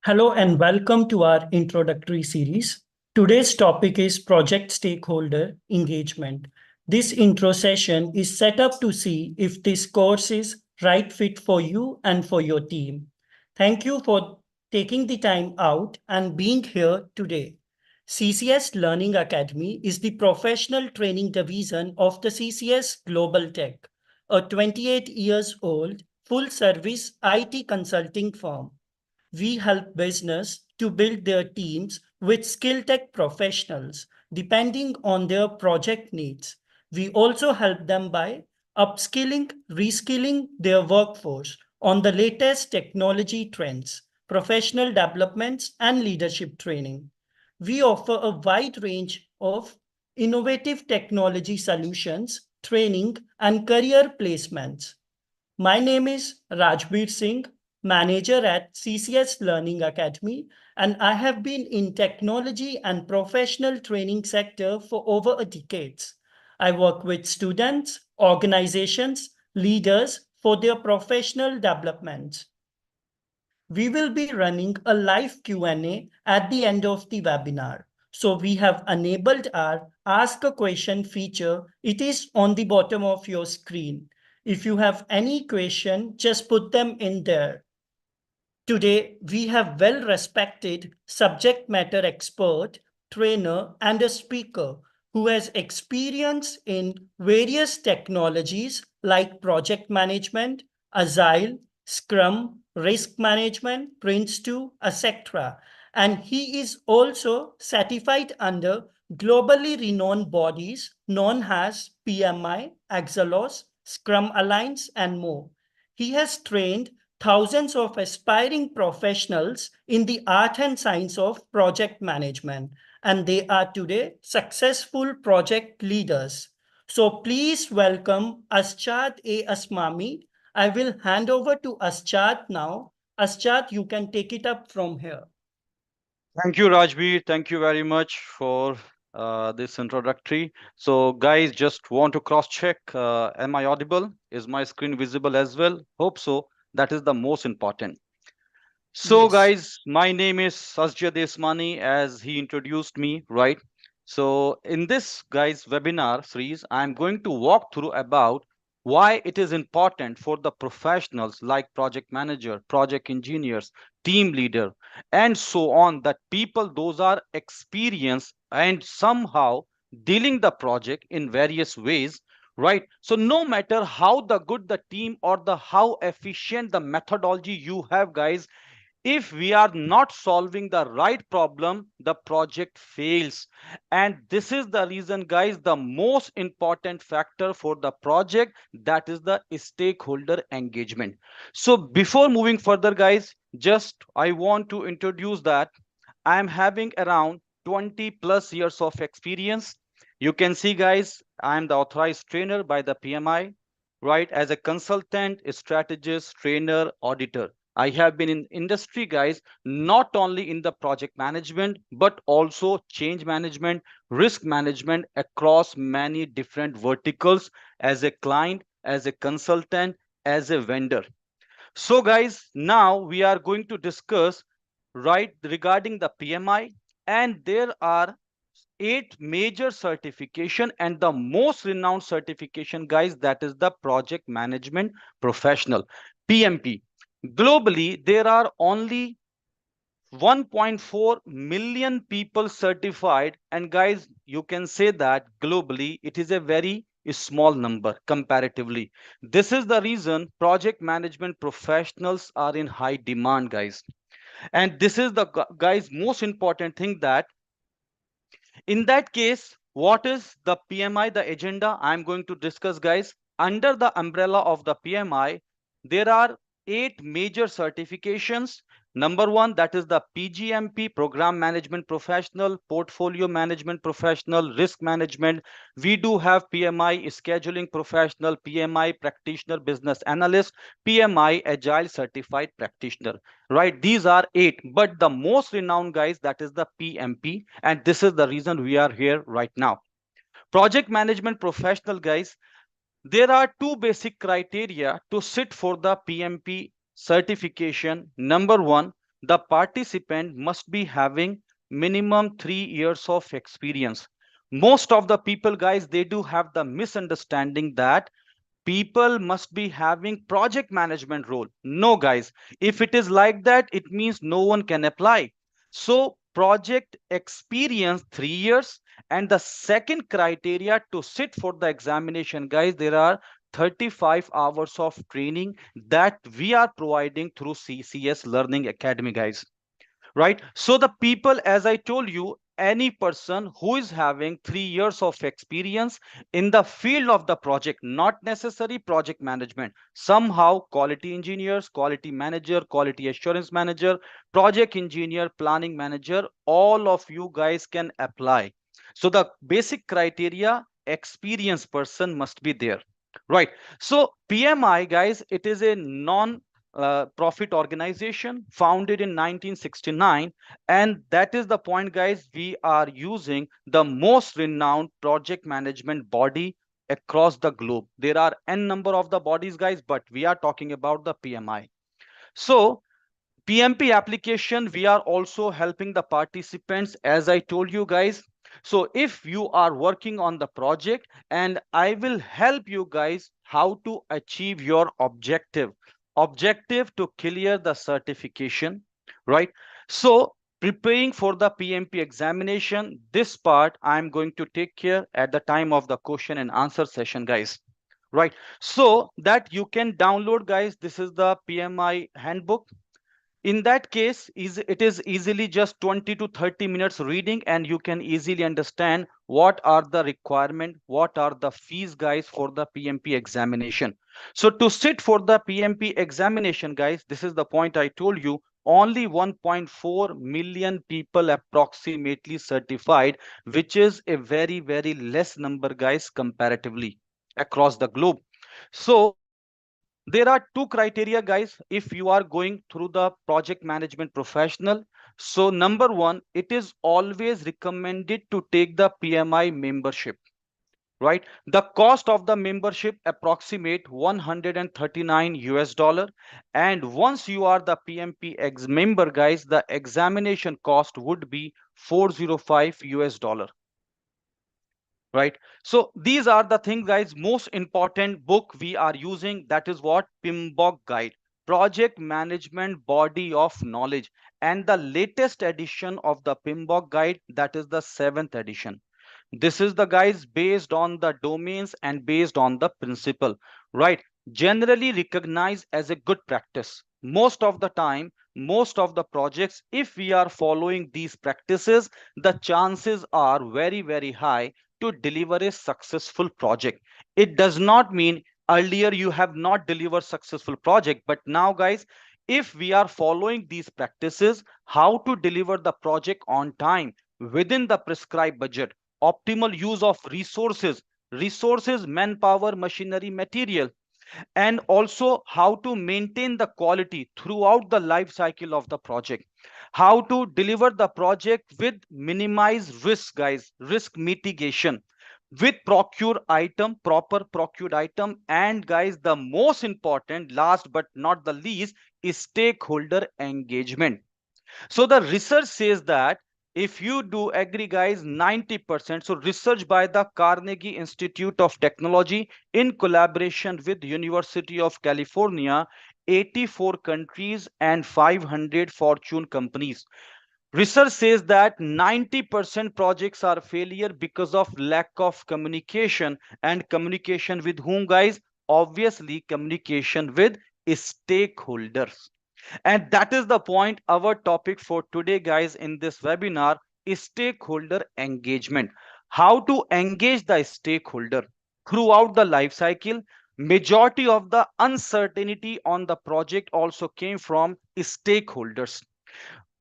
Hello and welcome to our introductory series. Today's topic is project stakeholder engagement. This intro session is set up to see if this course is right fit for you and for your team. Thank you for taking the time out and being here today. CCS Learning Academy is the professional training division of the CCS Global Tech, a 28 years old full service IT consulting firm. We help business to build their teams with skill tech professionals depending on their project needs. We also help them by upskilling, reskilling their workforce on the latest technology trends, professional developments, and leadership training. We offer a wide range of innovative technology solutions, training, and career placements. My name is Rajbir Singh, manager at CCS Learning Academy, and I have been in technology and professional training sector for over a decade. I work with students, organizations, leaders for their professional development. We will be running a live Q&A at the end of the webinar. So we have enabled our Ask a Question feature. It is on the bottom of your screen. If you have any question, just put them in there. Today, we have well-respected subject matter expert, trainer, and a speaker who has experience in various technologies like project management, Agile, Scrum, risk management, Prince2, etc. And he is also certified under globally renowned bodies known as PMI, Axelos, Scrum Alliance, and more. He has trained thousands of aspiring professionals in the art and science of project management, and they are today successful project leaders. So please welcome Aschad A. Asmami. I will hand over to Aschad now. Aschad, you can take it up from here. Thank you, Rajbir. Thank you very much for this introductory. So, guys, just want to cross check. Am I audible? Is my screen visible as well? Hope so. That is the most important. So, Yes. guys, my name is Sajjad Desmani, as he introduced me, right? So, in this, guys, webinar series, I'm going to walk through about why it is important for the professionals like project manager, project engineers, team leader, and so on, that people, those are experienced and somehow dealing the project in various ways, right? So no matter how the good the team or the how efficient the methodology you have, guys, if we are not solving the right problem, the project fails. And this is the reason, guys, the most important factor for the project, that is the stakeholder engagement. So before moving further, guys, just I want to introduce that I am having around 20 plus years of experience. You can see, guys, I am the authorized trainer by the PMI, right? As a consultant, strategist, trainer, auditor. I have been in industry, guys, not only in the project management, but also change management, risk management across many different verticals as a client, as a consultant, as a vendor. So, guys, now we are going to discuss right regarding the PMI, and there are 8 major certification, and the most renowned certification, guys, that is the project management professional, PMP. Globally, there are only 1.4 million people certified, and guys, you can say that globally it is a very small number comparatively. This is the reason project management professionals are in high demand, guys. And this is the guys most important thing, that in that case, what is the PMI, the agenda I'm going to discuss, guys? Under the umbrella of the PMI, there are 8 major certifications. Number one, that is the PGMP, Program Management Professional, Portfolio Management Professional, Risk Management. We do have PMI, Scheduling Professional, PMI, Practitioner Business Analyst, PMI, Agile Certified Practitioner, right? These are 8, but the most renowned, guys, that is the PMP, and this is the reason we are here right now. Project management professional, guys, there are two basic criteria to sit for the PMP certification. Number one, the participant must be having minimum 3 years of experience. Most of the people, guys, they do have the misunderstanding that people must be having project management role. No, guys, if it is like that, it means no one can apply. So project experience 3 years, and the second criteria to sit for the examination, guys, there are 35 hours of training that we are providing through CCS Learning Academy, guys. Right, so the people, as I told you, any person who is having 3 years of experience in the field of the project, not necessary project management, somehow quality engineers, quality manager, quality assurance manager, project engineer, planning manager, all of you guys can apply. So the basic criteria, experienced person must be there. Right, so PMI, guys, it is a non profit organization founded in 1969, and that is the point, guys. We are using the most renowned project management body across the globe. There are n number of the bodies, guys, but we are talking about the PMI. So PMP application, we are also helping the participants, as I told you, guys. So if you are working on the project, and I will help you guys how to achieve your objective to clear the certification, right? So preparing for the PMP examination, this part I'm going to take care at the time of the question and answer session, guys. Right, so that you can download, guys, this is the PMI handbook. In that case, it is easily just 20 to 30 minutes reading, and you can easily understand what are the requirement, what are the fees, guys, for the PMP examination. So to sit for the PMP examination, guys, this is the point I told you, only 1.4 million people approximately certified, which is a very less number, guys, comparatively across the globe. So there are two criteria, guys, if you are going through the project management professional. So number one, it is always recommended to take the PMI membership. Right, the cost of the membership approximate 139 US dollar, and once you are the PMP ex member, guys, the examination cost would be 405 US dollar. Right, so these are the things, guys. Most important book we are using, that is what? PMBOK guide, project management body of knowledge, and the latest edition of the PMBOK guide, that is the 7th edition. This is the, guys, based on the domains and based on the principle, right, generally recognized as a good practice. Most of the time, most of the projects, if we are following these practices, the chances are very high to deliver a successful project. It does not mean earlier you have not delivered successful project, but now, guys, if we are following these practices, how to deliver the project on time within the prescribed budget, optimal use of resources, manpower, machinery, material, and also how to maintain the quality throughout the life cycle of the project, how to deliver the project with minimize risk, guys, risk mitigation, with proper procured item, and, guys, the most important, last but not the least, is stakeholder engagement. So the research says that if you do agree, guys, 90%. So research by the Carnegie Institute of Technology in collaboration with University of California, 84 countries and 500 Fortune companies. Research says that 90% projects are failure because of lack of communication. And communication with whom, guys? Obviously, communication with stakeholders. And that is the point. Our topic for today, guys, in this webinar is stakeholder engagement. How to engage the stakeholder throughout the life cycle. Majority of the uncertainty on the project also came from stakeholders.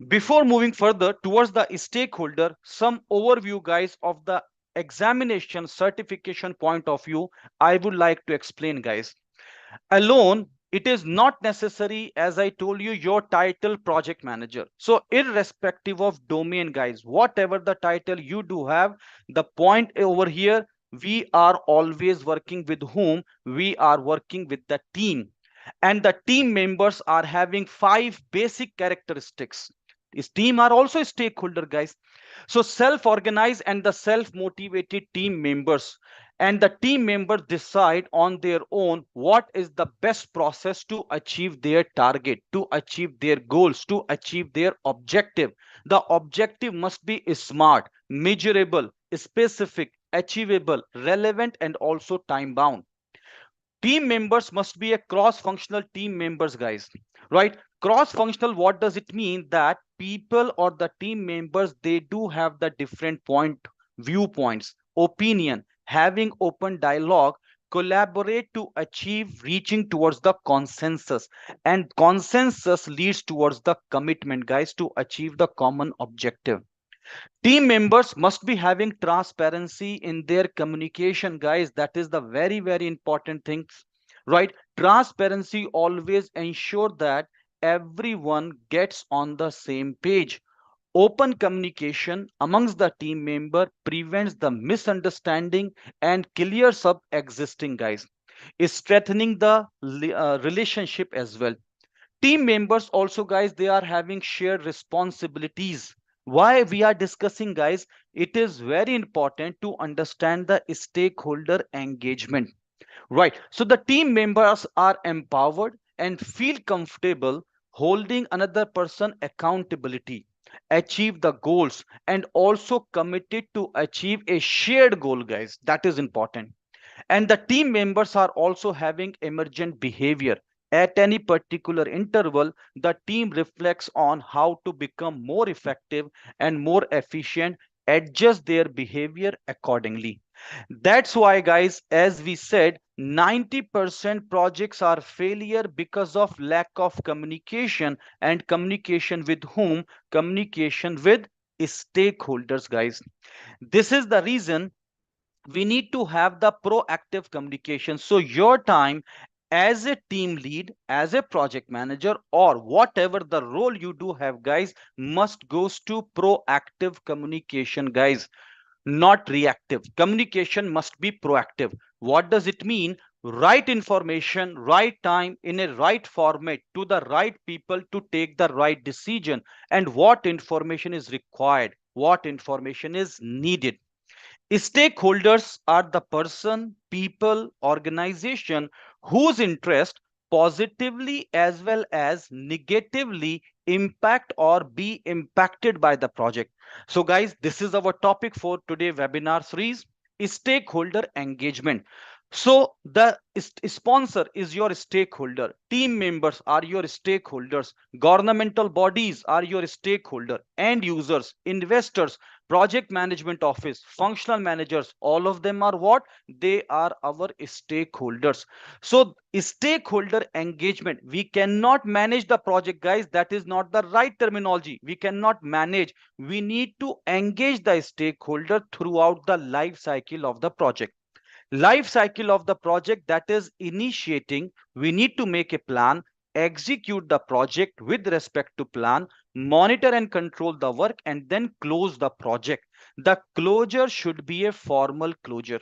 Before moving further towards the stakeholder, some overview, guys, of the examination certification point of view, I would like to explain, guys. Alone, it is not necessary, as I told you, your title project manager. So irrespective of domain, guys, whatever the title you do have, the point over here, we are always working with whom? We are working with the team. And the team members are having 5 basic characteristics. This team are also stakeholder, guys. So self-organized and the self-motivated team members, and the team members decide on their own what is the best process to achieve their target, to achieve their goals, to achieve their objective. The objective must be smart, measurable, specific, achievable, relevant, and also time bound. Team members must be a cross functional team members, guys, right? Cross functional, what does it mean? That people or the team members, they do have the different viewpoints, opinion, having open dialogue, collaborate to achieve reaching towards the consensus, and consensus leads towards the commitment, guys, to achieve the common objective. Team members must be having transparency in their communication, guys. That is the very important thing, right? Transparency always ensure that everyone gets on the same page. Open communication amongst the team member prevents the misunderstanding and clears up existing, guys, is strengthening the relationship as well. Team members also, guys, they are having shared responsibilities. Why we are discussing, guys? It is very important to understand the stakeholder engagement, right? So the team members are empowered and feel comfortable holding another person accountability, achieve the goals, and also committed to achieve a shared goal, guys. That is important. And the team members are also having emergent behavior. At any particular interval, the team reflects on how to become more effective and more efficient, adjust their behavior accordingly. That's why, guys, as we said, 90% projects are failure because of lack of communication. And communication with whom? Communication with stakeholders, guys. This is the reason we need to have the proactive communication. So your time as a team lead, as a project manager, or whatever the role you do have, guys, must goes to proactive communication, guys, not reactive. Communication must be proactive. What does it mean? Right information, right time, in a right format, to the right people to take the right decision, and what information is required, what information is needed. Stakeholders are the person, people, organization whose interest positively as well as negatively impact or be impacted by the project. So guys, this is our topic for today webinar series, stakeholder engagement. So the sponsor is your stakeholder, team members are your stakeholders, governmental bodies are your stakeholder, end users, investors, project management office, functional managers, all of them are what? They are our stakeholders. So stakeholder engagement, we cannot manage the project, guys. That is not the right terminology. We cannot manage. We need to engage the stakeholder throughout the life cycle of the project. Life cycle of the project, that is initiating, we need to make a plan, execute the project with respect to plan, monitor and control the work, and then close the project. The closure should be a formal closure,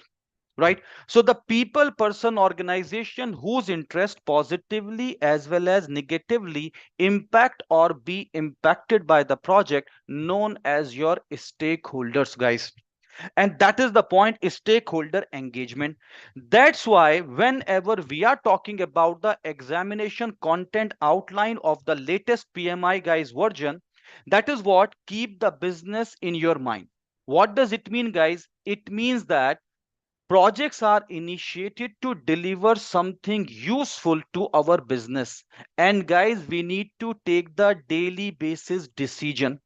right? So the people, person, organization whose interest positively as well as negatively impact or be impacted by the project, known as your stakeholders, guys. And that is the point, stakeholder engagement. That's why whenever we are talking about the examination content outline of the latest PMI, guys, version, that is what keep the business in your mind. What does it mean, guys? It means that projects are initiated to deliver something useful to our business, and guys, we need to take the daily basis decision.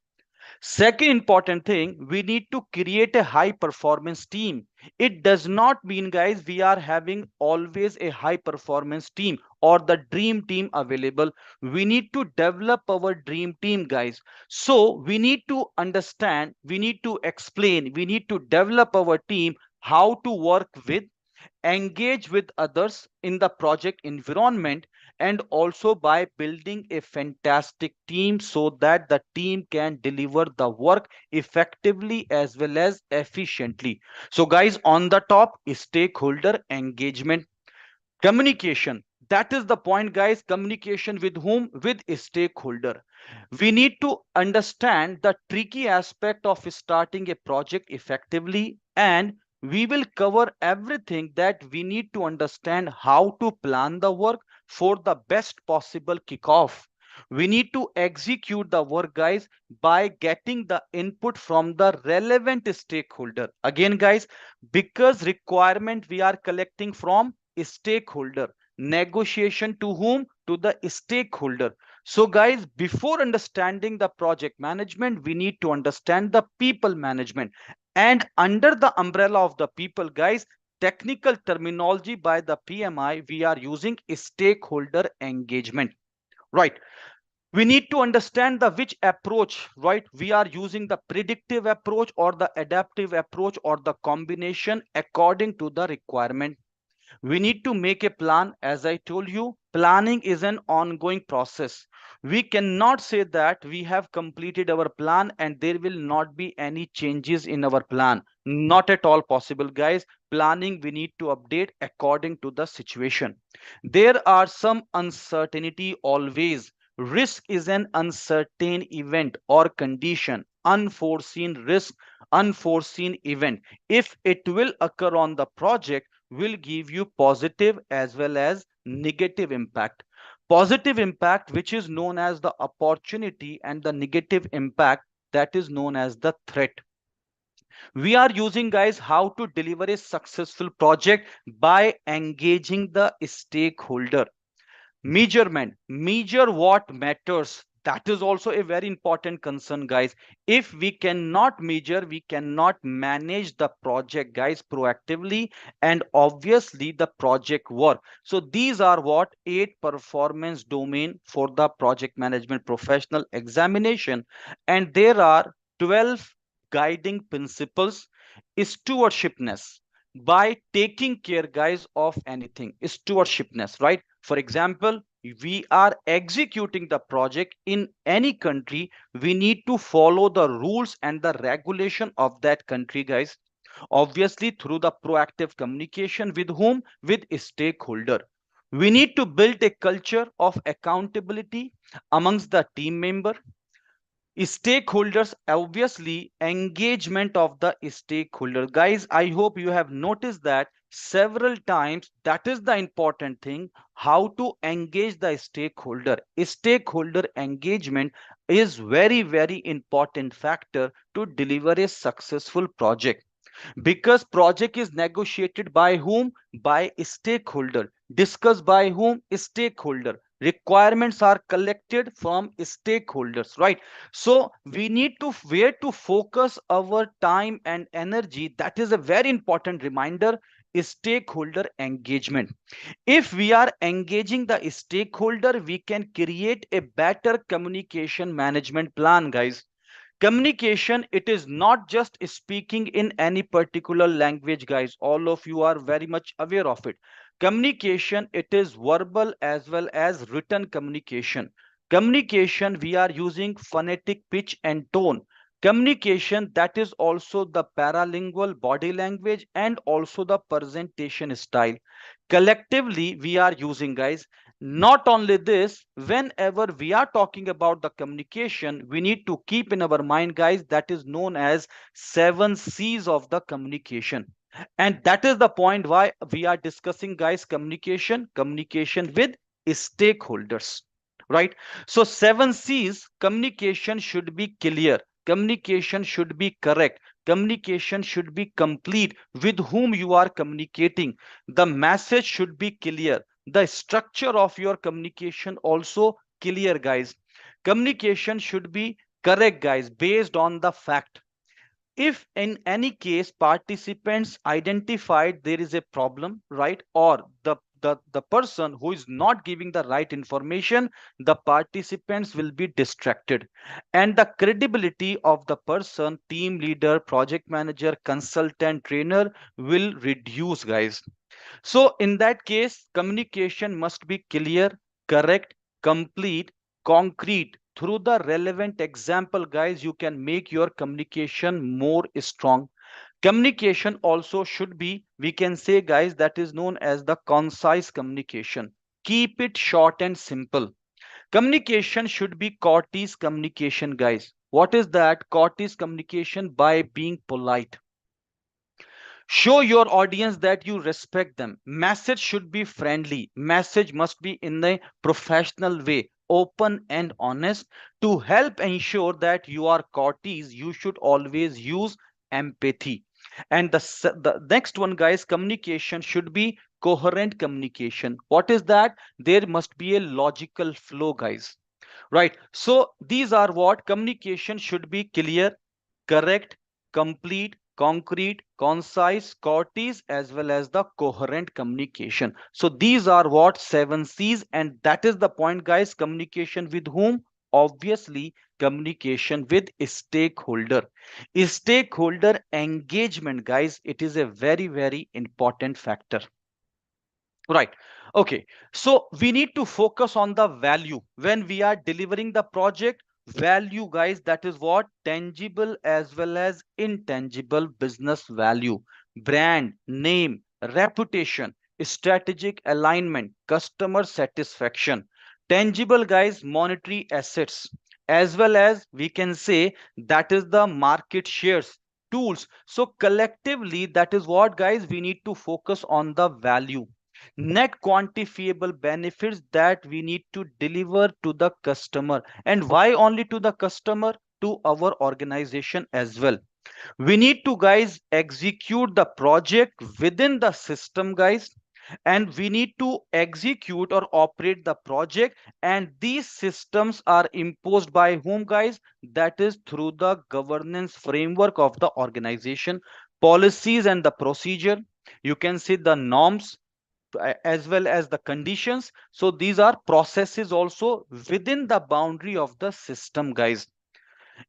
Second important thing, we need to create a high performance team. It does not mean, guys, we are having always a high performance team or the dream team available. We need to develop our dream team, guys. So we need to understand, we need to explain, we need to develop our team how to work with, engage with others in the project environment, and also by building a fantastic team so that the team can deliver the work effectively as well as efficiently. So guys, on the top, stakeholder engagement. Communication, That is the point, guys. Communication with whom? With a stakeholder. We need to understand the tricky aspect of starting a project effectively, and we will cover everything that we need to understand how to plan the work for the best possible kickoff. We need to execute the work, guys, by getting the input from the relevant stakeholder. Again, guys, because requirement we are collecting from a stakeholder. Negotiation to whom? To the stakeholder. So, guys, before understanding the project management, we need to understand the people management. And under the umbrella of the people, guys, technical terminology by the PMI, we are using stakeholder engagement. Right. We need to understand the which approach, right? We are using the predictive approach or the adaptive approach or the combination according to the requirement. We need to make a plan. As I told you, planning is an ongoing process. We cannot say that we have completed our plan and there will not be any changes in our plan. Not at all possible, guys. Planning we need to update according to the situation. There are some uncertainty always. Risk is an uncertain event or condition. Unforeseen risk, unforeseen event. If it will occur on the project, will give you positive as well as negative impact. Positive impact, which is known as the opportunity, and the negative impact, that is known as the threat. We are using, guys, how to deliver a successful project by engaging the stakeholder. Measurement, measure what matters. That is also a very important concern, guys. If we cannot measure, we cannot manage the project, guys, proactively, and obviously the project work. So these are what 8 performance domain for the project management professional examination, and there are 12 guiding principles. Stewardshipness, by taking care, guys, of anything. Stewardshipness, right? For example, we are executing the project in any country, we need to follow the rules and the regulation of that country, guys. Obviously, through the proactive communication with whom? With a stakeholder. We need to build a culture of accountability amongst the team member. Stakeholders, obviously engagement of the stakeholder, guys. I hope you have noticed that several times. That is the important thing, how to engage the stakeholder. Stakeholder engagement is very important factor to deliver a successful project, because project is negotiated by whom? By stakeholder. Discussed by whom? Stakeholder. Requirements are collected from stakeholders, right? So we need to where to focus our time and energy. That is a very important reminder. Stakeholder engagement. If we are engaging the stakeholder, we can create a better communication management plan, guys. Communication, it is not just speaking in any particular language, guys. All of you are very much aware of it. Communication, it is verbal as well as written communication. Communication, we are using phonetic pitch and tone. Communication, that is also the paralingual body language and also the presentation style. Collectively we are using, guys. Not only this, whenever we are talking about the communication, we need to keep in our mind, guys, that is known as 7 C's of the communication. And that is the point why we are discussing, guys, communication with stakeholders, right? So 7 C's, communication should be clear, communication should be correct, communication should be complete. With whom you are communicating, the message should be clear, the structure of your communication also clear, guys. Communication should be correct, guys, based on the fact. If in any case participants identified there is a problem, right, or the person who is not giving the right information, the participants will be distracted, and the credibility of the person, team leader, project manager, consultant, trainer, will reduce, guys. So in that case, communication must be clear, correct, complete, concrete. Through the relevant example, guys, you can make your communication more strong. Communication also should be, we can say, guys, that is known as the concise communication. Keep it short and simple. Communication should be courteous communication, guys. What is that? Courteous communication by being polite. Show your audience that you respect them. Message should be friendly. Message must be in a professional way, open and honest. To help ensure that you are courteous, you should always use empathy. And the next one, guys, communication should be coherent communication. What is that? There must be a logical flow, guys. Right. So these are what communication should be: clear, correct, complete, concrete, concise, courteous, as well as the coherent communication. So these are what 7 C's, and that is the point, guys. Communication with whom? Obviously, communication with a stakeholder. A stakeholder engagement, guys, it is a very, very important factor. Right. Okay. So we need to focus on the value when we are delivering the project. Value, guys, that is what? Tangible as well as intangible business value. Brand, name, reputation, strategic alignment, customer satisfaction. Tangible, guys, monetary assets, as well as we can say that is the market shares, tools. So collectively, that is what, guys, we need to focus on the value. Net quantifiable benefits that we need to deliver to the customer. And why only to the customer? To our organization as well. We need to, guys, execute the project within the system, guys, and we need to execute or operate the project, and these systems are imposed by whom, guys? That is through the governance framework of the organization, policies and the procedure. You can see the norms as well as the conditions. So these are processes also within the boundary of the system, guys.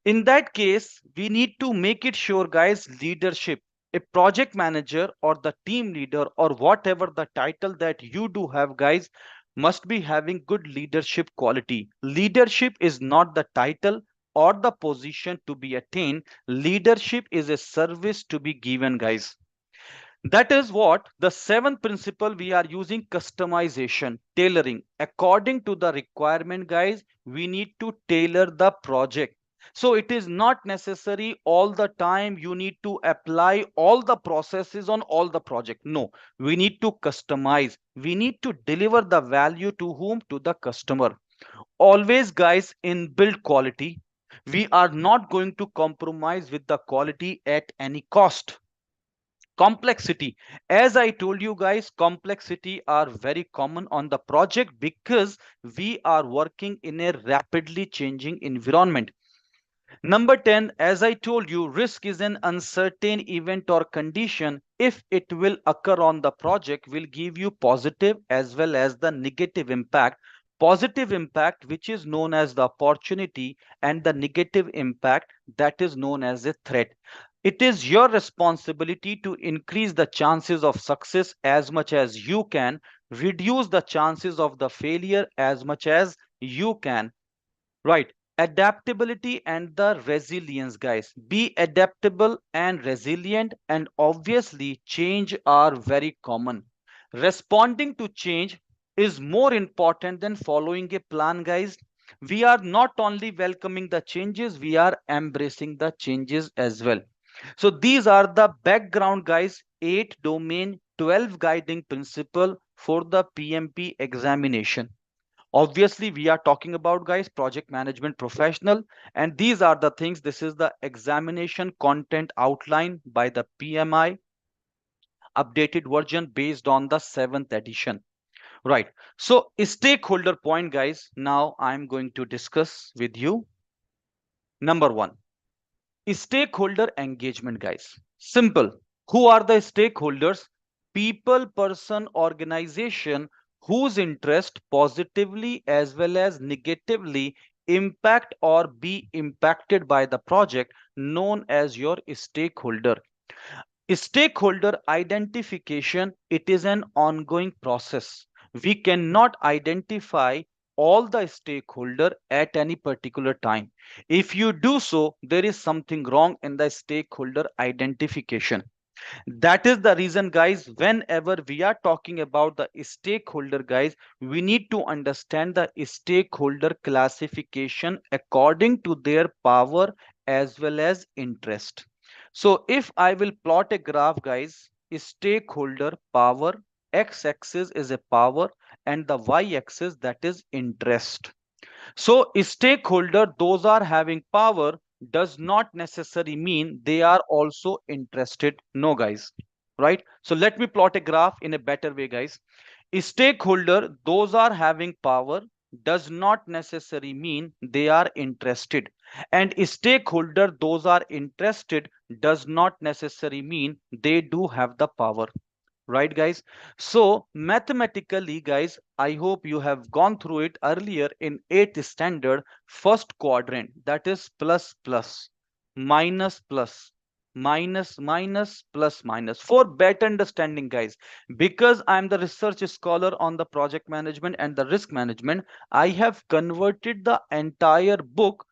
In that case, we need to make it sure, guys, leadership, a project manager or the team leader or whatever the title that you do have, guys, must be having good leadership quality. Leadership is not the title or the position to be attained. Leadership is a service to be given, guys. That is what the seventh principle we are using: customization, tailoring. According to the requirement, guys, we need to tailor the project. So it is not necessary all the time you need to apply all the processes on all the project. No, we need to customize. We need to deliver the value to whom? To the customer. Always, guys, in build quality, we are not going to compromise with the quality at any cost. Complexity, as I told you, guys, complexity are very common on the project because we are working in a rapidly changing environment. Number 10, as I told you, risk is an uncertain event or condition. If it will occur on the project, will give you positive as well as the negative impact. Positive impact, which is known as the opportunity, and the negative impact, that is known as a threat. It is your responsibility to increase the chances of success as much as you can, reduce the chances of the failure as much as you can. Right. Adaptability and the resilience, guys. Be adaptable and resilient, and obviously, change are very common. Responding to change is more important than following a plan, guys. We are not only welcoming the changes, we are embracing the changes as well. So these are the background, guys. 8 domain, 12 guiding principle for the PMP examination. Obviously, we are talking about, guys, project management professional, and these are the things. This is the examination content outline by the PMI, updated version based on the 7th edition. Right. So stakeholder point, guys, now I'm going to discuss with you. Number 1, stakeholder engagement, guys. Simple. Who are the stakeholders? People, person, organization whose interest positively as well as negatively impact or be impacted by the project, known as your stakeholder. Stakeholder identification, it is an ongoing process. We cannot identify all the stakeholder at any particular time. If you do so, there is something wrong in the stakeholder identification. That is the reason, guys, whenever we are talking about the stakeholder, guys, we need to understand the stakeholder classification according to their power as well as interest. So if I will plot a graph, guys, stakeholder power, x-axis is a power and the y-axis, that is interest. So stakeholder, those are having power, does not necessarily mean they are also interested. No, guys. Right? So let me plot a graph in a better way, guys. Stakeholder, those are having power, does not necessarily mean they are interested. And stakeholder, those are interested, does not necessarily mean they do have the power. Right, guys? So mathematically, guys, I hope you have gone through it earlier in 8th standard, first quadrant, that is plus plus, minus plus, minus minus, plus minus, for better understanding, guys. Because I'm the research scholar on the project management and the risk management, I have converted the entire book,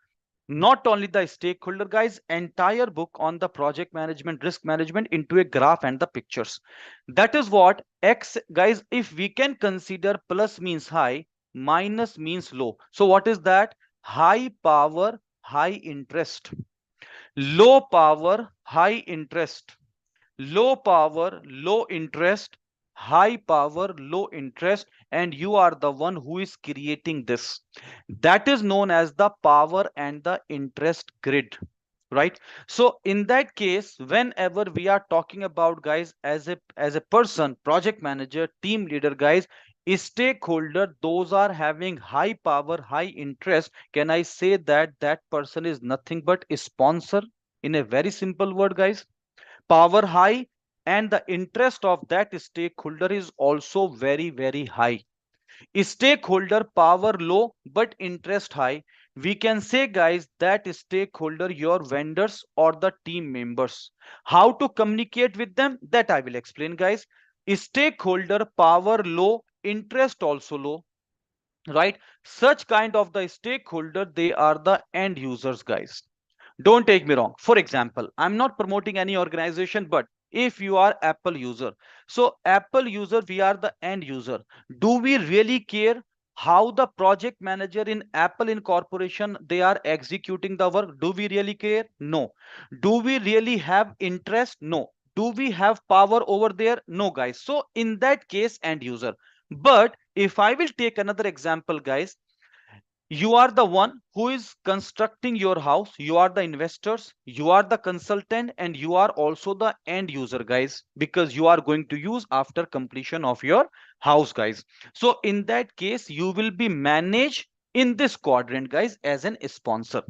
not only the stakeholder, guys, entire book on the project management, risk management, into a graph and the pictures. That is what x, guys, if we can consider plus means high, minus means low. So what is that? High power, high interest. Low power, high interest. Low power, low interest. High power, low interest. And you are the one who is creating this. That is known as the power and the interest grid. Right? So in that case, whenever we are talking about, guys, as a person, project manager, team leader, guys, stakeholder, those are having high power, high interest, can I say that that person is nothing but a sponsor? In a very simple word, guys, power high, and the interest of that stakeholder is also very, very high. Stakeholder power low but interest high, we can say, guys, that stakeholder, your vendors or the team members. How to communicate with them, that I will explain, guys. Stakeholder power low, interest also low. Right? Such kind of the stakeholder, they are the end users, guys. Don't take me wrong. For example, I'm not promoting any organization, but if you are Apple user, so Apple user, we are the end user. Do we really care how the project manager in Apple Incorporation, they are executing the work? Do we really care? No. Do we really have interest? No. Do we have power over there? No, guys. So in that case, end user. But if I will take another example, guys, you are the one who is constructing your house, you are the investors, you are the consultant, and you are also the end user, guys, because you are going to use after completion of your house, guys. So in that case, you will be managed in this quadrant, guys, as an sponsor.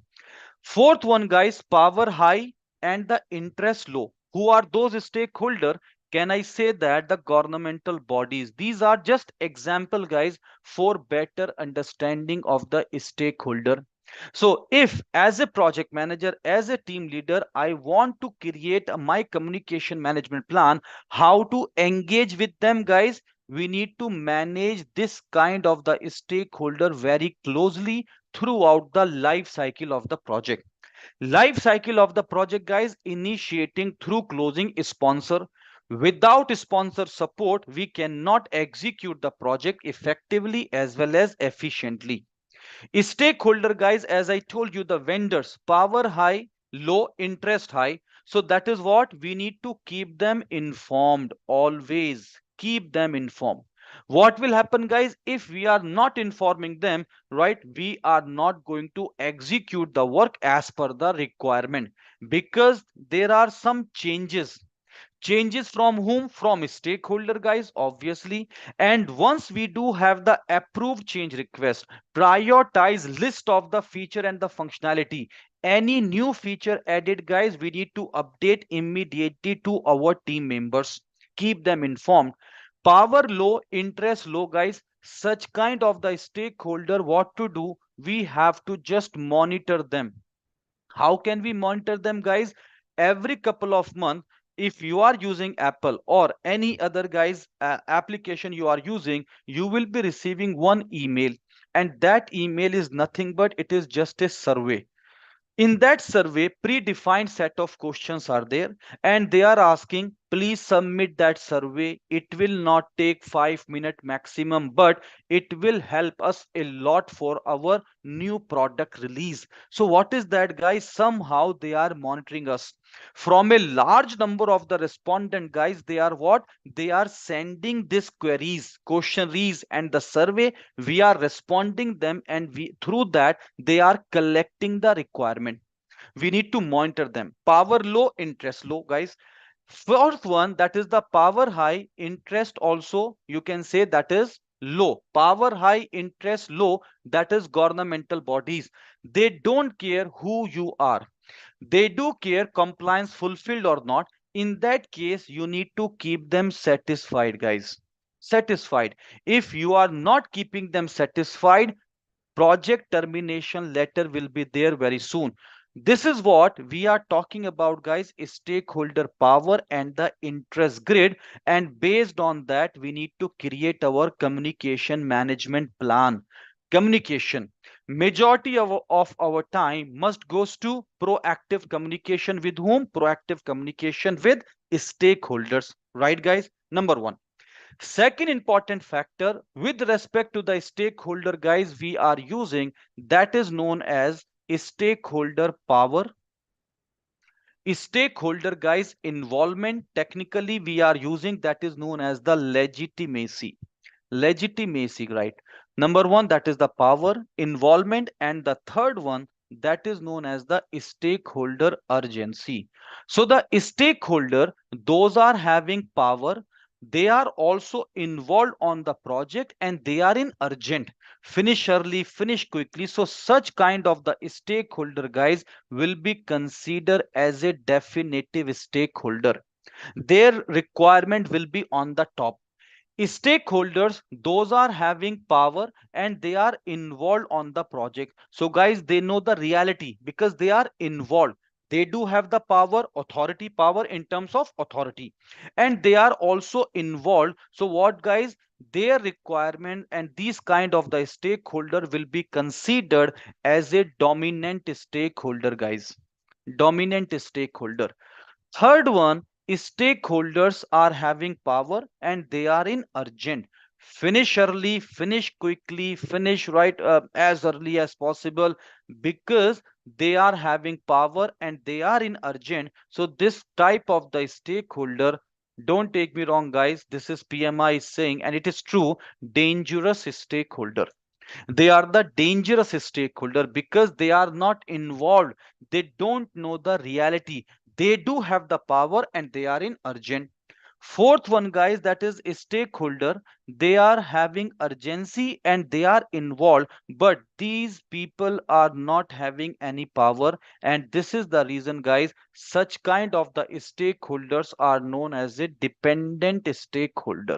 Fourth one, guys, power high and the interest low. Who are those stakeholder? Can I say that the governmental bodies? These are just example, guys, for better understanding of the stakeholder. So if as a project manager, as a team leader, I want to create my communication management plan, how to engage with them, guys, we need to manage this kind of the stakeholder very closely throughout the life cycle of the project. Life cycle of the project, guys, initiating through closing sponsor. Without sponsor support, we cannot execute the project effectively as well as efficiently. Stakeholder, guys, as I told you, the vendors, power high, low, interest high. So that is what we need to keep them informed. Always keep them informed. What will happen, guys, if we are not informing them? Right, we are not going to execute the work as per the requirement, because there are some changes from whom? From stakeholder, guys, obviously. And once we do have the approved change request, prioritize list of the feature and the functionality. Any new feature added, guys, we need to update immediately to our team members, keep them informed. Power low, interest low, guys, such kind of the stakeholder, what to do? We have to just monitor them. How can we monitor them, guys? Every couple of months, if you are using Apple or any other, guys, application you are using, you will be receiving one email, and that email is nothing but it is just a survey. In that survey, predefined set of questions are there, and they are asking, please submit that survey. It will not take 5 minutes maximum, but it will help us a lot for our new product release. So what is that, guys? Somehow they are monitoring us. From a large number of the respondent, guys, they are what? They are sending these queries, questionnaires, and the survey. We are responding them, and we through that they are collecting the requirement. We need to monitor them. Power low, interest low, guys. Fourth one, that is the power high, interest also you can say that is low. Power high, interest low, that is governmental bodies. They don't care who you are. They do care compliance fulfilled or not. In that case, you need to keep them satisfied, guys. Satisfied. If you are not keeping them satisfied, project termination letter will be there very soon. This is what we are talking about, guys, stakeholder power and the interest grid. And based on that, we need to create our communication management plan. Communication. Majority of our time must goes to proactive communication with whom? Proactive communication with stakeholders. Right, guys? Number one. Second important factor with respect to the stakeholder, guys, we are using that is known as stakeholder power. Stakeholder, guys, involvement. Technically, we are using that is known as the legitimacy. Legitimacy, right? Number one, that is the power, involvement, and the third one, that is known as the stakeholder urgency. So the stakeholder, those are having power, they are also involved on the project, and they are in urgent, finish early, finish quickly. So such kind of the stakeholder, guys, will be considered as a definitive stakeholder. Their requirement will be on the top. Stakeholders, those are having power, and they are involved on the project. So guys, they know the reality because they are involved. They do have the power, authority, power in terms of authority, and they are also involved. So what, guys, their requirement and these kind of the stakeholder will be considered as a dominant stakeholder, guys. Dominant stakeholder. Third one, stakeholders are having power, and they are in urgent. Finish early, finish quickly, finish right as early as possible, because they are having power and they are in urgent. So this type of the stakeholder, don't take me wrong, guys, this is PMI is saying, and it is true, dangerous stakeholder. They are the dangerous stakeholder because they are not involved. They don't know the reality. They do have the power, and they are in urgent. Fourth one, guys, that is a stakeholder. They are having urgency and they are involved, but these people are not having any power. And this is the reason, guys, such kind of the stakeholders are known as a dependent stakeholder.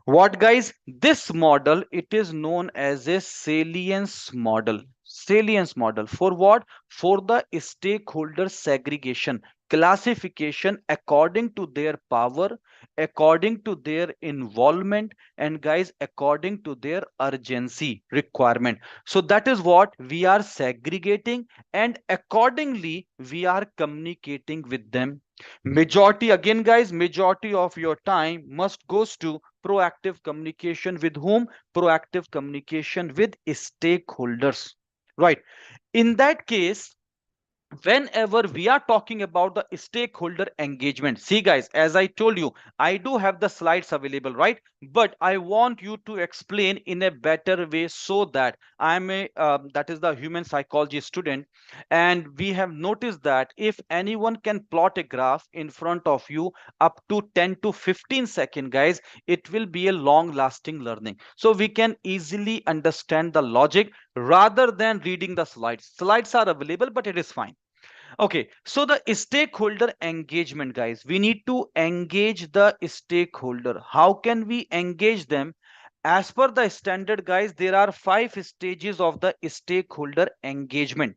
What, guys? This model, it is known as a salience model. Salience model for what? For the stakeholder segregation, classification according to their power, according to their involvement, and guys, according to their urgency requirement. So that is what we are segregating, and accordingly we are communicating with them. Majority, again, guys, majority of your time must goes to proactive communication with whom? Proactive communication with stakeholders, right? In that case, whenever we are talking about the stakeholder engagement, see, guys, as I told you, I do have the slides available, right? But I want you to explain in a better way, so that I'm a that is the human psychology student, and we have noticed that if anyone can plot a graph in front of you up to 10 to 15 second, guys, it will be a long lasting learning, so we can easily understand the logic rather than reading the slides. Slides are available, but it is fine. Okay, so the stakeholder engagement, guys, we need to engage the stakeholder. How can we engage them? As per the standard, guys, there are 5 stages of the stakeholder engagement.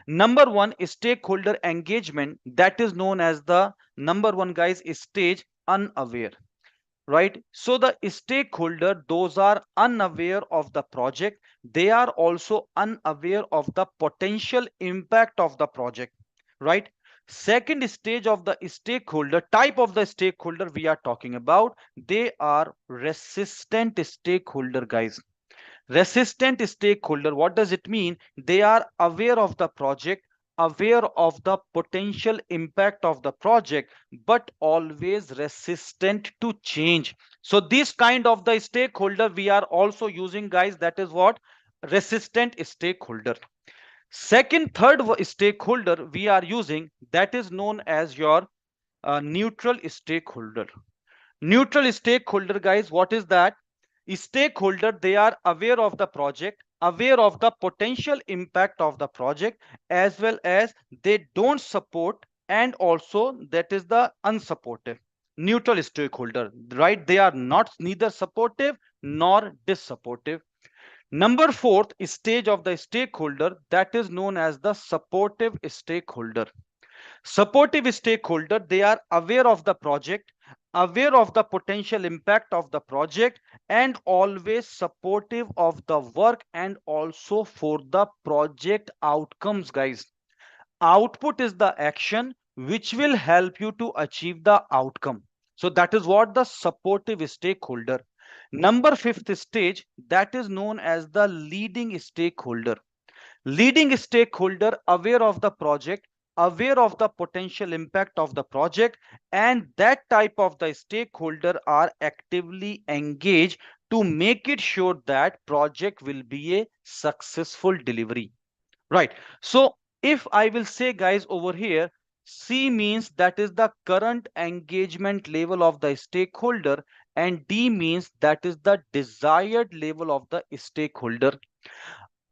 Number one, stakeholder engagement, that is known as the number one, guys, is stage unaware. right? So the stakeholder, those are unaware of the project. They are also unaware of the potential impact of the project, right? Second stage of the stakeholder, type of the stakeholder we are talking about, they are resistant stakeholder, guys. Resistant stakeholder, what does it mean? They are aware of the project, aware of the potential impact of the project, but always resistant to change. So this kind of the stakeholder we are also using, guys, that is what? Resistant stakeholder. Second, third stakeholder we are using, that is known as your neutral stakeholder. Neutral stakeholder, guys, what is that? Stakeholder, they are aware of the project, aware of the potential impact of the project, as well as they don't support, and also that is the unsupportive. Neutral stakeholder, right? They are not neither supportive nor dissupportive. Number fourth stage of the stakeholder, that is known as the supportive stakeholder. Supportive stakeholder, they are aware of the project, aware of the potential impact of the project, and always supportive of the work and also for the project outcomes, guys. Output is the action which will help you to achieve the outcome. So that is what the supportive stakeholder. Number fifth stage, that is known as the leading stakeholder. Leading stakeholder, aware of the project, aware of the potential impact of the project, and that type of the stakeholder are actively engaged to make it sure that project will be a successful delivery, right? So if I will say, guys, over here, C means that is the current engagement level of the stakeholder, and D means that is the desired level of the stakeholder.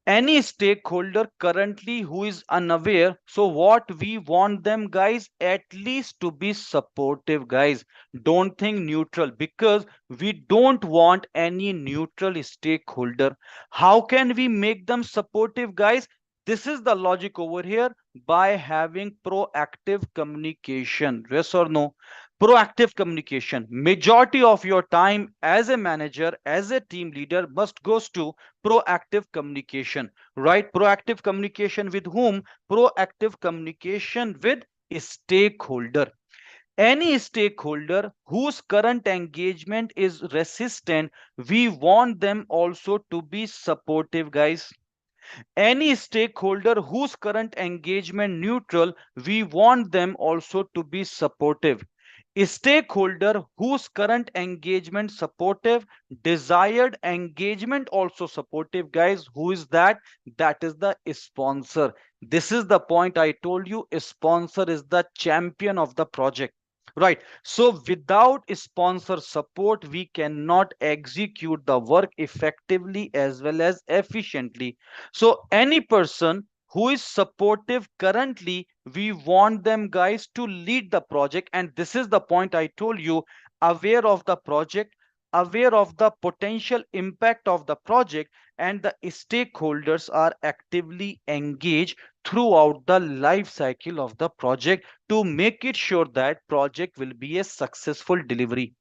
Any stakeholder currently who is unaware, so what we want them, guys, at least to be supportive, guys. Don't think neutral, because we don't want any neutral stakeholder. How can we make them supportive, guys? This is the logic over here: by having proactive communication. Yes or no? Proactive communication. Majority of your time as a manager, as a team leader, must goes to proactive communication, right? Proactive communication with whom? Proactive communication with a stakeholder. Any stakeholder whose current engagement is resistant, we want them also to be supportive, guys. Any stakeholder whose current engagement neutral, we want them also to be supportive. A stakeholder whose current engagement supportive, desired engagement also supportive, guys. Who is that? That is the sponsor. This is the point I told you: a sponsor is the champion of the project, right? So without sponsor support, we cannot execute the work effectively as well as efficiently. So any person who is supportive currently, we want them, guys, to lead the project. And this is the point I told you: aware of the project, aware of the potential impact of the project, and the stakeholders are actively engaged throughout the life cycle of the project to make it sure that project will be a successful delivery.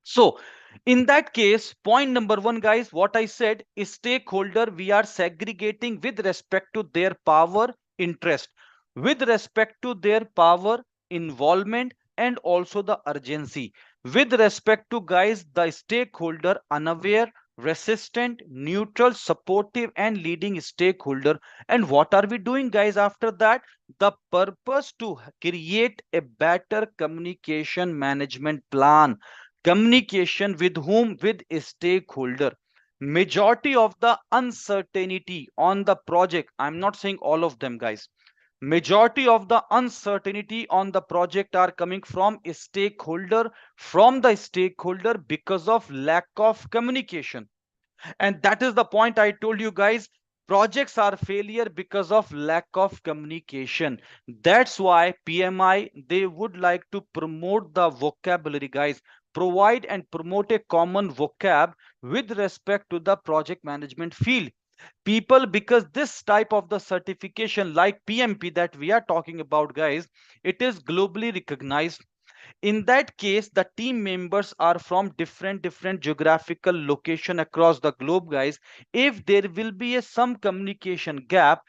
So in that case, point number one, guys, what I said is stakeholder, we are segregating with respect to their power, interest, with respect to their power, involvement, and also the urgency. With respect to, guys, the stakeholder, unaware, resistant, neutral, supportive, and leading stakeholder. And what are we doing, guys, after that? The purpose to create a better communication management plan. Communication with whom? With a stakeholder. Majority of the uncertainty on the project, I'm not saying all of them, guys, majority of the uncertainty on the project are coming from a stakeholder, from the stakeholder, because of lack of communication. And that is the point I told you, guys: projects are failure because of lack of communication. That's why PMI, they would like to promote the vocabulary, guys. Provide and promote a common vocab with respect to the project management field. People, because this type of the certification like PMP that we are talking about, guys, it is globally recognized. In that case, the team members are from different geographical location across the globe, guys. If there will be some communication gap,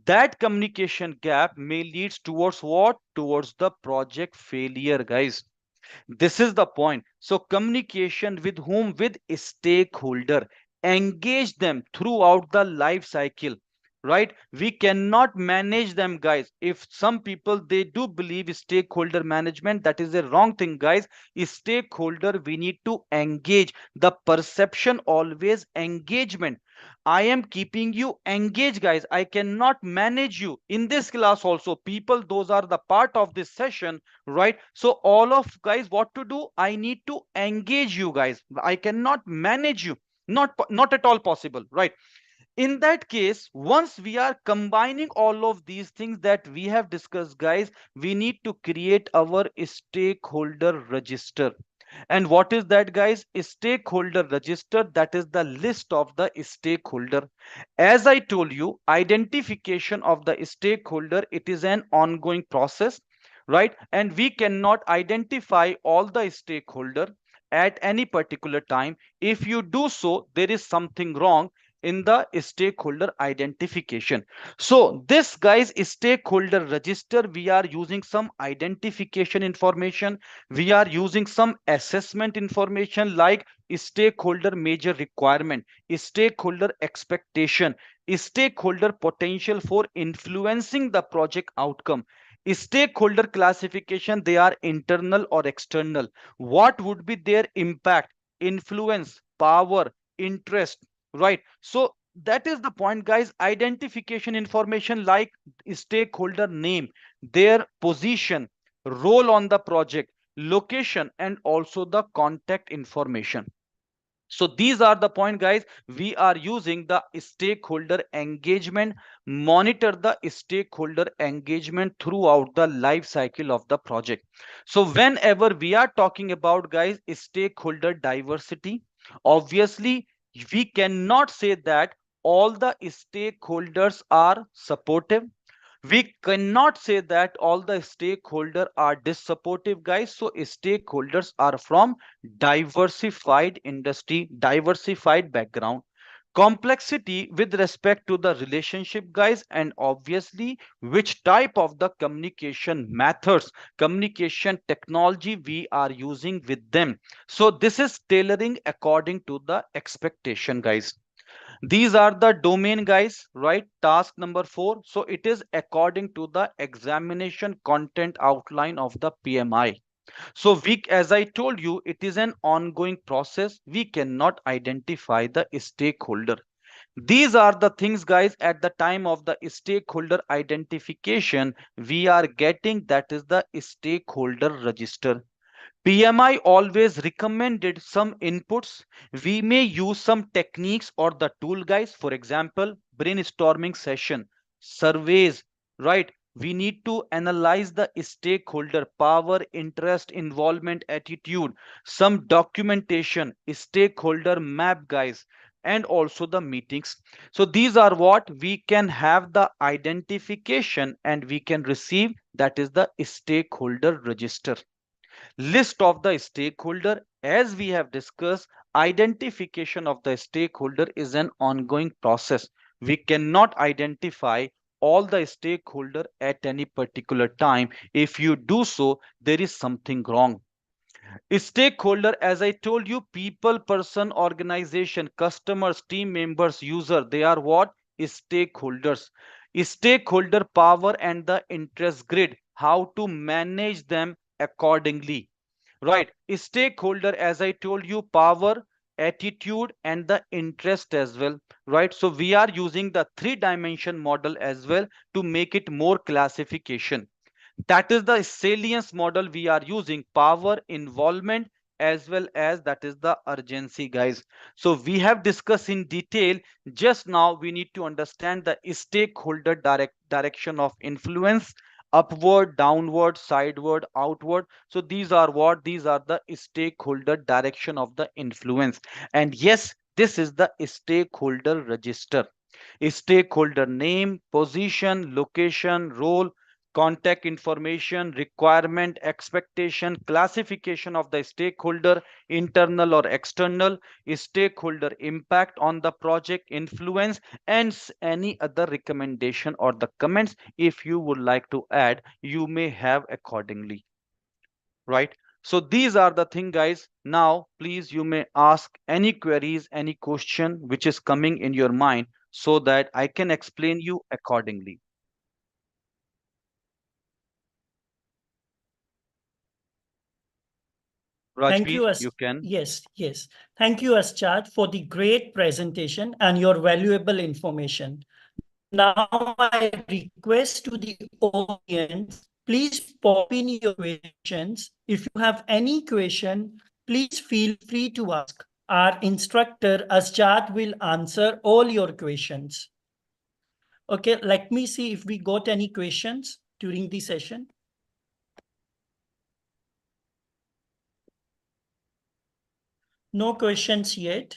that communication gap may leads towards what? Towards the project failure, guys. This is the point. So communication with whom? With stakeholder. Engage them throughout the life cycle, right? We cannot manage them, guys. If some people they do believe stakeholder management, that is a wrong thing, guys. Stakeholder, we need to engage. The perception always engagement. I am keeping you engaged, guys. I cannot manage you. In this class also, people, those are the part of this session, right? So all of guys, what to do? I need to engage you, guys. I cannot manage you. Not at all possible, right? In that case, once we are combining all of these things that we have discussed, guys, we need to create our stakeholder register. And what is that, guys? A stakeholder register, that is the list of the stakeholder. As I told you, identification of the stakeholder, it is an ongoing process, right? And we cannot identify all the stakeholder at any particular time. If you do so, there is something wrong in the stakeholder identification. So this, guys, stakeholder register, we are using some identification information, we are using some assessment information like stakeholder major requirement, stakeholder expectation, stakeholder potential for influencing the project outcome, stakeholder classification, they are internal or external, what would be their impact, influence, power, interest, right? So that is the point, guys. Identification information like stakeholder name, their position, role on the project, location, and also the contact information. So these are the point, guys. We are using the stakeholder engagement, monitor the stakeholder engagement throughout the life cycle of the project. So whenever we are talking about, guys, stakeholder diversity, obviously we cannot say that all the stakeholders are supportive. We cannot say that all the stakeholders are dissupportive, guys. So stakeholders are from diversified industry, diversified background, complexity with respect to the relationship, guys, and obviously which type of the communication methods, communication technology we are using with them. So this is tailoring according to the expectation, guys. These are the domain, guys, right? Task number 4. So it is according to the examination content outline of the PMI. So we, as I told you, it is an ongoing process. We cannot identify the stakeholder. These are the things, guys, at the time of the stakeholder identification we are getting, that is the stakeholder register. PMI always recommended some inputs. We may use some techniques or the tool, guys. For example, brainstorming session, surveys, right? We need to analyze the stakeholder power, interest, involvement, attitude, some documentation, stakeholder map, guys, and also the meetings. So these are what we can have the identification and we can receive, that is the stakeholder register. List of the stakeholder, as we have discussed, identification of the stakeholder is an ongoing process. We cannot identify all the stakeholder at any particular time. If you do so, there is something wrong. Stakeholder, as I told you, people, person, organization, customers, team members, user, they are what? Stakeholders. Stakeholder power and the interest grid, how to manage them accordingly, right? Stakeholder, as I told you, power, attitude, and the interest as well, right? So we are using the three-dimension model as well to make it more classification. That is the salience model we are using, power, involvement, as well as that is the urgency, guys. So we have discussed in detail. Just now we need to understand the stakeholder direction of influence, upward, downward, sideward, outward. So these are what? These are the stakeholder direction of the influence. And yes, this is the stakeholder register. Stakeholder name, position, location, role, contact information, requirement, expectation, classification of the stakeholder, internal or external, stakeholder impact on the project, influence, and any other recommendation or the comments if you would like to add, you may have accordingly, right? So these are the thing, guys. Now please, you may ask any queries, any question which is coming in your mind, so that I can explain you accordingly. Thank Rajveer, you, you can. yes. Thank you, Aschad, for the great presentation and your valuable information. Now, I request to the audience, please pop in your questions. If you have any question, please feel free to ask. Our instructor, Aschad, will answer all your questions. Okay, let me see if we got any questions during the session. No questions yet.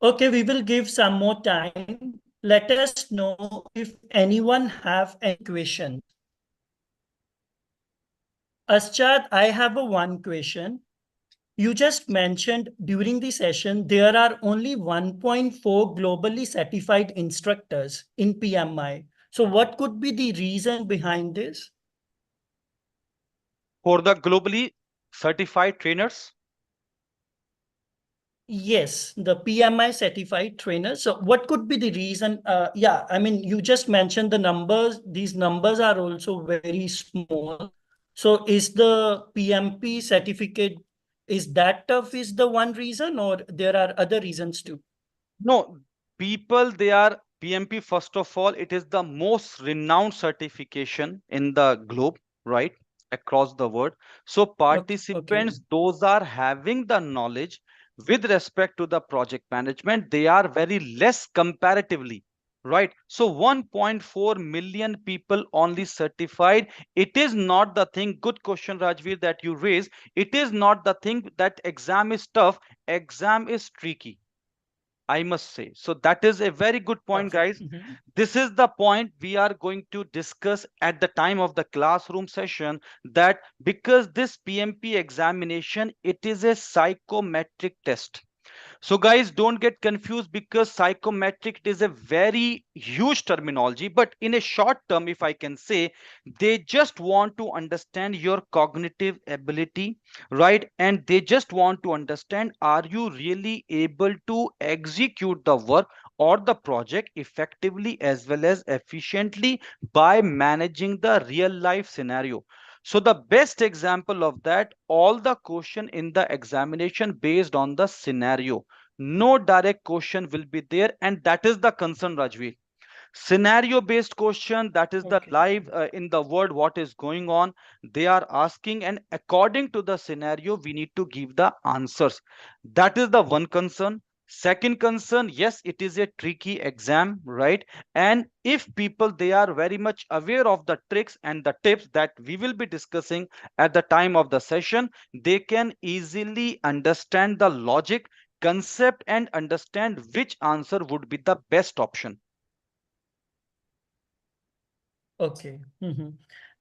Okay, we will give some more time. Let us know if anyone have any questions. Aschad, I have one question. You just mentioned during the session, there are only 1.4 globally certified instructors in PMI. So what could be the reason behind this? For the globally certified trainers, Yes, the PMI certified trainers. So what could be the reason? Yeah, I mean, you just mentioned the numbers. These numbers are also very small. So is the PMP certificate, is that tough is the one reason, or there are other reasons too? no, people, they are PMP. First of all, it is the most renowned certification in the globe, right? Across the world. So Okay. participants, those are having the knowledge with respect to the project management, they are very less comparatively, right? So 1.4 million people only certified. It is not the thing. Good question, Rajveer, that you raised. It is not the thing that exam is tough. Exam is tricky, I must say. So that is a very good point, Okay. guys. This is the point we are going to discuss at the time of the classroom session, that because this PMP examination, it is a psychometric test. So guys, don't get confused, because psychometric is a very huge terminology, but in a short term, if I can say, they just want to understand your cognitive ability, right? And they just want to understand, are you really able to execute the work or the project effectively as well as efficiently by managing the real life scenario. So the best example of that, all the question in the examination based on the scenario, no direct question will be there, and that is the concern, Rajveer. Scenario based question, that is the Okay. live in the world, what is going on, they are asking, and according to the scenario we need to give the answers. That is the one concern. Second concern, yes, it is a tricky exam, right? And if people, they are very much aware of the tricks and the tips that we will be discussing at the time of the session, they can easily understand the logic, concept, and understand which answer would be the best option. Okay.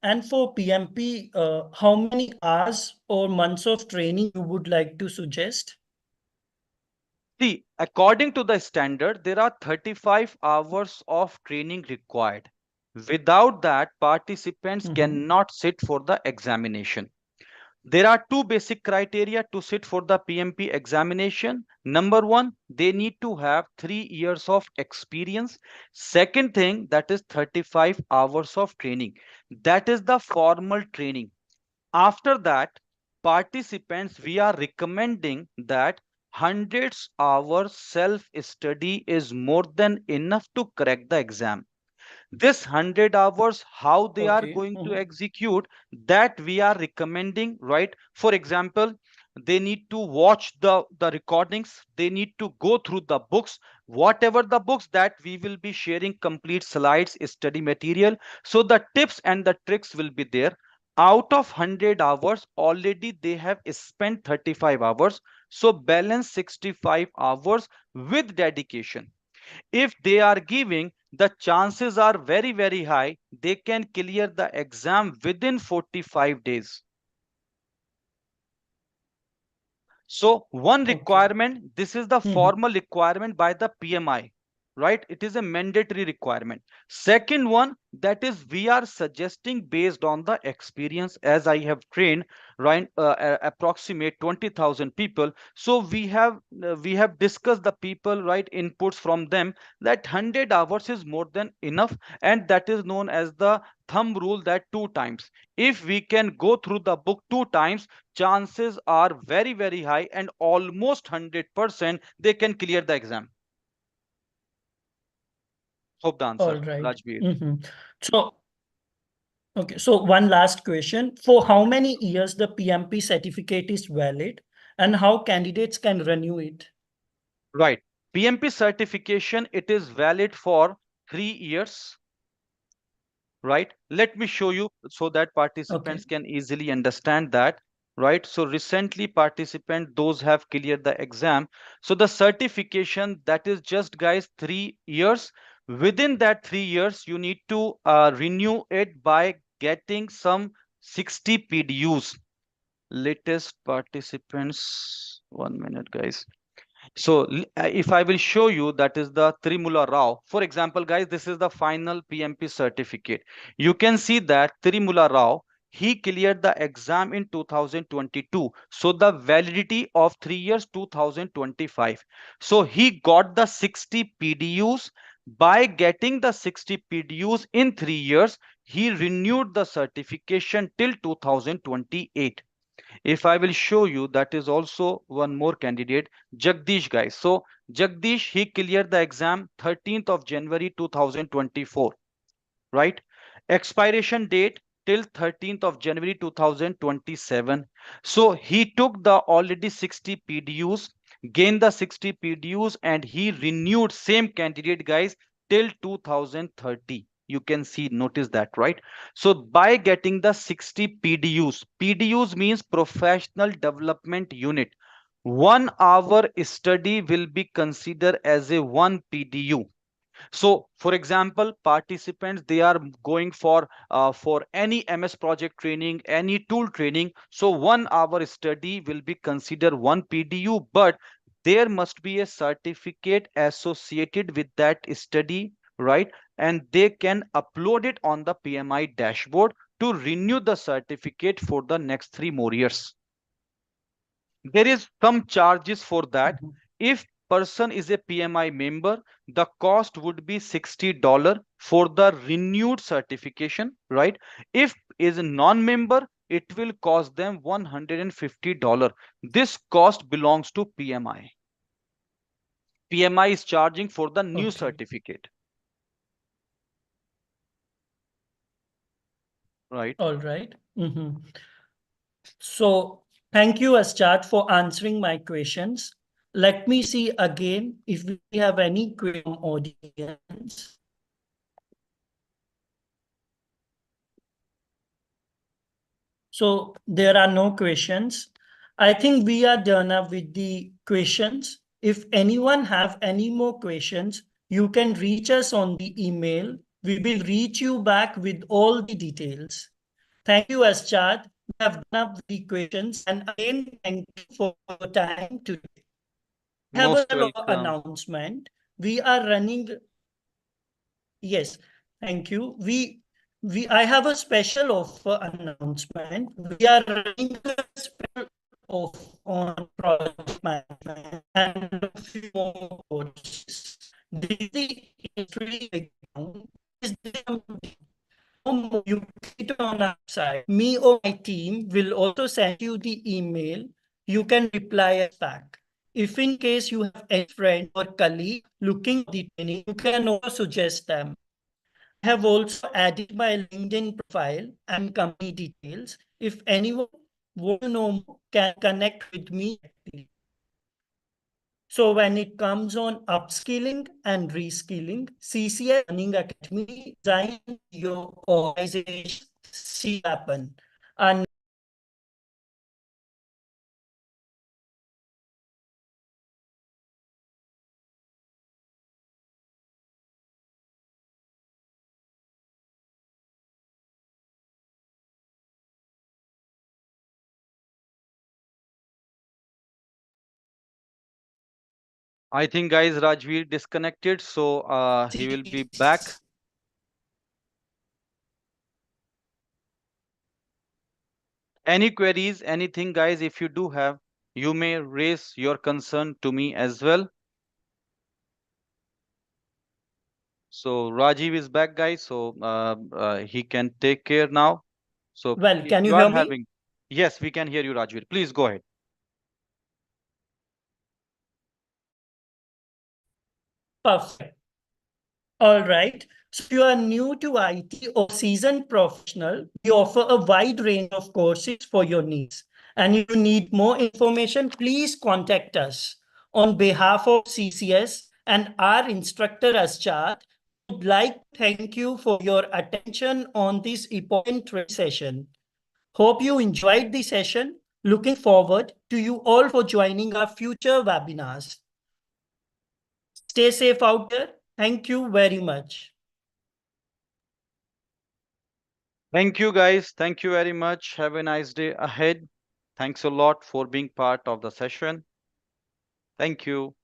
And for PMP, how many hours or months of training you would like to suggest? See, according to the standard, there are 35 hours of training required. Without that, participants cannot sit for the examination. There are two basic criteria to sit for the PMP examination. Number one, they need to have 3 years of experience. Second thing, that is 35 hours of training. That is the formal training. After that, participants, we are recommending that hundreds hours self study is more than enough to crack the exam. This 100 hours, how they are Okay. going to execute, that we are recommending, right? For example, they need to watch the recordings, they need to go through the books, whatever the books that we will be sharing, complete slides, study material. So the tips and the tricks will be there. Out of 100 hours, already they have spent 35 hours, so balance 65 hours with dedication. If they are giving the chances are very, very high they can clear the exam within 45 days. So one Okay. requirement, this is the Mhm. formal requirement by the PMI, right? It is a mandatory requirement. Second one, that is we are suggesting based on the experience, as I have trained, right, approximate 20,000 people. So we have discussed the people, right, inputs from them, that 100 hours is more than enough, and that is known as the thumb rule, that 2 times. If we can go through the book 2 times, chances are very, very high and almost 100% they can clear the exam. Hope the All answer, right. Rajbir. Mhm. So, okay. So one last question. For how many years the PMP certificate is valid and how candidates can renew it? Right. PMP certification, it is valid for 3 years. Right, let me show you so that Okay. participants can easily understand that. Right, so recently participant those have cleared the exam, so the certification, that is just guys 3 years. Within that 3 years you need to renew it by getting some 60 PDUs. Latest participants, 1 minute guys. So if I will show you, that is the Trimula Rao. For example, guys, this is the final PMP certificate. You can see that Trimula Rao, he cleared the exam in 2022. So the validity of 3 years, 2025. So he got the 60 PDUs. By getting the 60 PDUs in 3 years, he renewed the certification till 2028. If I will show you, that is also one more candidate, Jagdish guys. So Jagdish, he cleared the exam 13th of January 2024, right? Expiration date till 13th of January 2027. So he took the already 60 PDUs, gained the 60 PDUs, and he renewed, same candidate guys, till 2030. You can see, notice that, right? So by getting the 60 PDUs, PDUs means professional development unit. 1 hour study will be considered as a one PDU. So for example, participants, they are going for any MS project training, any tool training, so 1 hour study will be considered one PDU, but there must be a certificate associated with that study, right? And they can upload it on the PMI dashboard to renew the certificate for the next 3 more years. There is some charges for that. Mhm. If person is a PMI member, the cost would be $60 for the renewed certification, right? If is a non-member, it will cost them $150. This cost belongs to PMI. PMI is charging for the new Okay. certificate, right? All right. Mhm. So thank you, Aschat, for answering my questions. Let me see again if we have any question from audience. So there are no questions. I think we are done up with the questions. If anyone have any more questions, you can reach us on the email. We will reach you back with all the details. Thank you, Aschat. We have done up with the questions. And again, thank you for your time today. We have a Most special welcome. announcement. We are running. Yes, thank you. We I have a special offer announcement. We are running a special offer on project management and a few more courses. This is the entry account. This is the you click it on our site. Me or my team will also send you the email. You can reply us back. If in case you have a friend or colleague looking for the training, you can also suggest them. I have also added my LinkedIn profile and company details. If anyone wants to know more, can connect with me. So when it comes on upskilling and reskilling, CCI Learning Academy design your organization see happen. And I think guys Rajveer disconnected, so he will be back. Any queries, anything guys, if you do have, you may raise your concern to me as well. So Rajiv is back guys, so he can take care now. So Well, if can you you are hear me? having, yes, we can hear you Rajveer. Please go ahead. Perfect. All right. So if you are new to IT or seasoned professional, we offer a wide range of courses for your needs. And if you need more information, please contact us. On behalf of CCS and our instructor Aschat, would like to thank you for your attention on this important training session. Hope you enjoyed the session. Looking forward to you all for joining our future webinars. Stay safe out there. Thank you very much. Thank you guys. Thank you very much. Have a nice day ahead. Thanks a lot for being part of the session. Thank you.